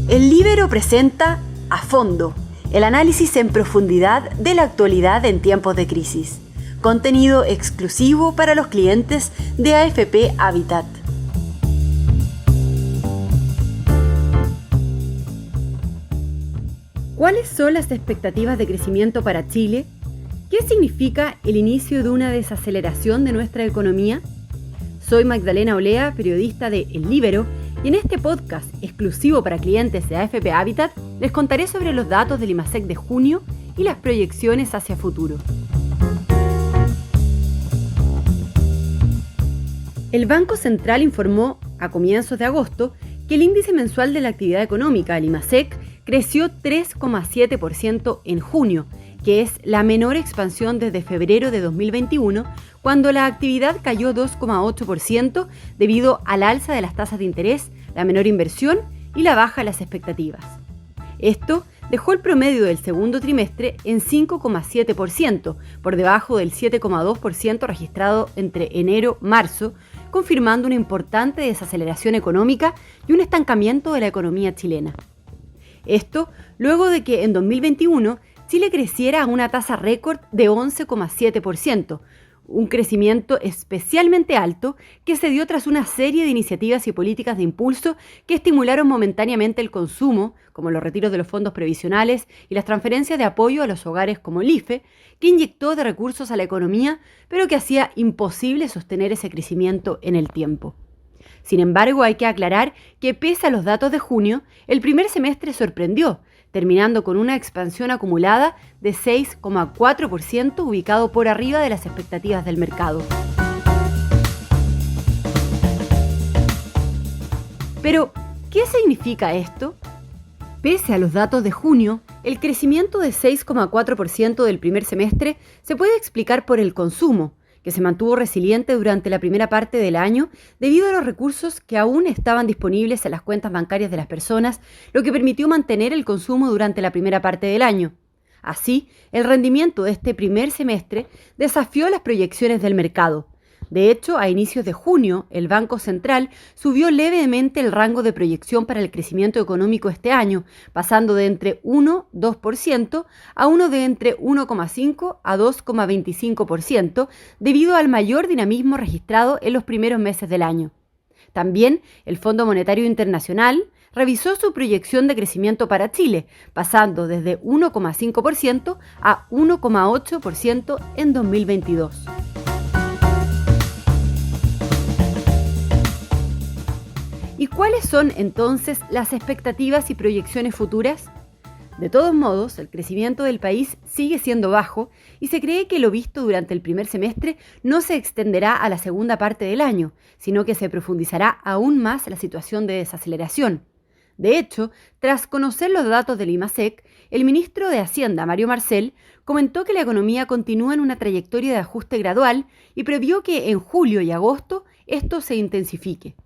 El Líbero presenta A Fondo, el análisis en profundidad de la actualidad en tiempos de crisis. Contenido exclusivo para los clientes de AFP Habitat. ¿Cuáles son las expectativas de crecimiento para Chile? ¿Qué significa el inicio de una desaceleración de nuestra economía? Soy Magdalena Olea, periodista de El Líbero, y en este podcast exclusivo para clientes de AFP Habitat les contaré sobre los datos del IMASEC de junio y las proyecciones hacia futuro. El Banco Central informó a comienzos de agosto que el índice mensual de la actividad económica, el IMASEC, creció 3,7% en junio, que es la menor expansión desde febrero de 2021, cuando la actividad cayó 2,8% debido al alza de las tasas de interés, la menor inversión y la baja de las expectativas. Esto dejó el promedio del segundo trimestre en 5,7%, por debajo del 7,2% registrado entre enero-marzo, confirmando una importante desaceleración económica y un estancamiento de la economía chilena. Esto luego de que en 2021 Chile creciera a una tasa récord de 11,7%, un crecimiento especialmente alto que se dio tras una serie de iniciativas y políticas de impulso que estimularon momentáneamente el consumo, como los retiros de los fondos previsionales y las transferencias de apoyo a los hogares como el IFE, que inyectó de recursos a la economía, pero que hacía imposible sostener ese crecimiento en el tiempo. Sin embargo, hay que aclarar que pese a los datos de junio, el primer semestre sorprendió, terminando con una expansión acumulada de 6,4%, ubicado por arriba de las expectativas del mercado. Pero, ¿qué significa esto? Pese a los datos de junio, el crecimiento de 6,4% del primer semestre se puede explicar por el consumo, que se mantuvo resiliente durante la primera parte del año debido a los recursos que aún estaban disponibles en las cuentas bancarias de las personas, lo que permitió mantener el consumo durante la primera parte del año. Así, el rendimiento de este primer semestre desafió las proyecciones del mercado. De hecho, a inicios de junio, el Banco Central subió levemente el rango de proyección para el crecimiento económico este año, pasando de entre 1,2% a uno de entre 1,5% a 2,25%, debido al mayor dinamismo registrado en los primeros meses del año. También, el Fondo Monetario Internacional revisó su proyección de crecimiento para Chile, pasando desde 1,5% a 1,8% en 2022. ¿Y cuáles son entonces las expectativas y proyecciones futuras? De todos modos, el crecimiento del país sigue siendo bajo y se cree que lo visto durante el primer semestre no se extenderá a la segunda parte del año, sino que se profundizará aún más la situación de desaceleración. De hecho, tras conocer los datos del IMASEC, el ministro de Hacienda, Mario Marcel, comentó que la economía continúa en una trayectoria de ajuste gradual y previó que en julio y agosto esto se intensifique.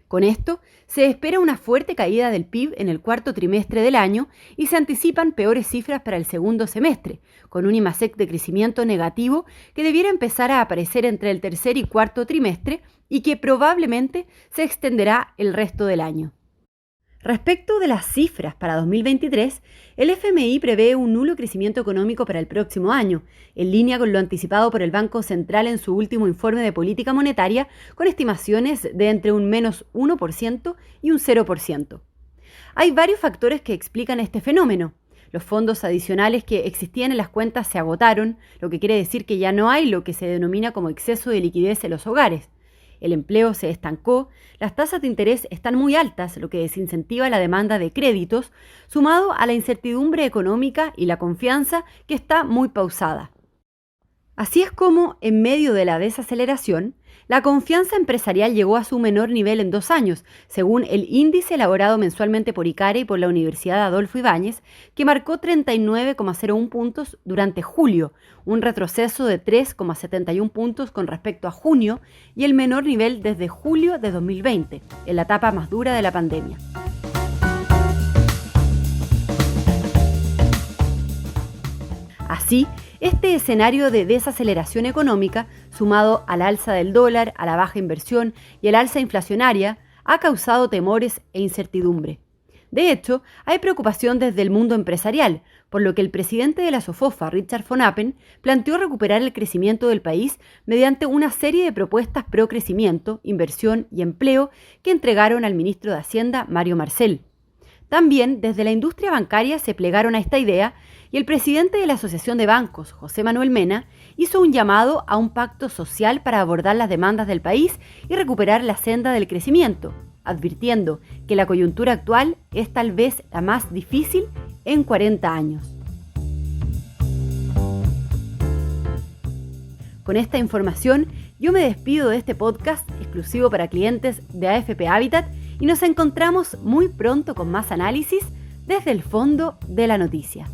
Con esto, se espera una fuerte caída del PIB en el cuarto trimestre del año y se anticipan peores cifras para el segundo semestre, con un IMASEC de crecimiento negativo que debiera empezar a aparecer entre el tercer y cuarto trimestre y que probablemente se extenderá el resto del año. Respecto de las cifras para 2023, el FMI prevé un nulo crecimiento económico para el próximo año, en línea con lo anticipado por el Banco Central en su último informe de política monetaria, con estimaciones de entre un menos 1% y un 0%. Hay varios factores que explican este fenómeno. Los fondos adicionales que existían en las cuentas se agotaron, lo que quiere decir que ya no hay lo que se denomina como exceso de liquidez en los hogares. El empleo se estancó, las tasas de interés están muy altas, lo que desincentiva la demanda de créditos, sumado a la incertidumbre económica y la confianza que está muy pausada. Así es como, en medio de la desaceleración, la confianza empresarial llegó a su menor nivel en 2 años, según el índice elaborado mensualmente por ICARE y por la Universidad Adolfo Ibáñez, que marcó 39,01 puntos durante julio, un retroceso de 3,71 puntos con respecto a junio y el menor nivel desde julio de 2020, en la etapa más dura de la pandemia. Así, este escenario de desaceleración económica, sumado al alza del dólar, a la baja inversión y al alza inflacionaria, ha causado temores e incertidumbre. De hecho, hay preocupación desde el mundo empresarial, por lo que el presidente de la SOFOFA, Richard von Appen, planteó recuperar el crecimiento del país mediante una serie de propuestas pro crecimiento, inversión y empleo que entregaron al ministro de Hacienda, Mario Marcel. También desde la industria bancaria se plegaron a esta idea y el presidente de la Asociación de Bancos, José Manuel Mena, hizo un llamado a un pacto social para abordar las demandas del país y recuperar la senda del crecimiento, advirtiendo que la coyuntura actual es tal vez la más difícil en 40 años. Con esta información, yo me despido de este podcast exclusivo para clientes de AFP Habitat y nos encontramos muy pronto con más análisis desde el fondo de la noticia.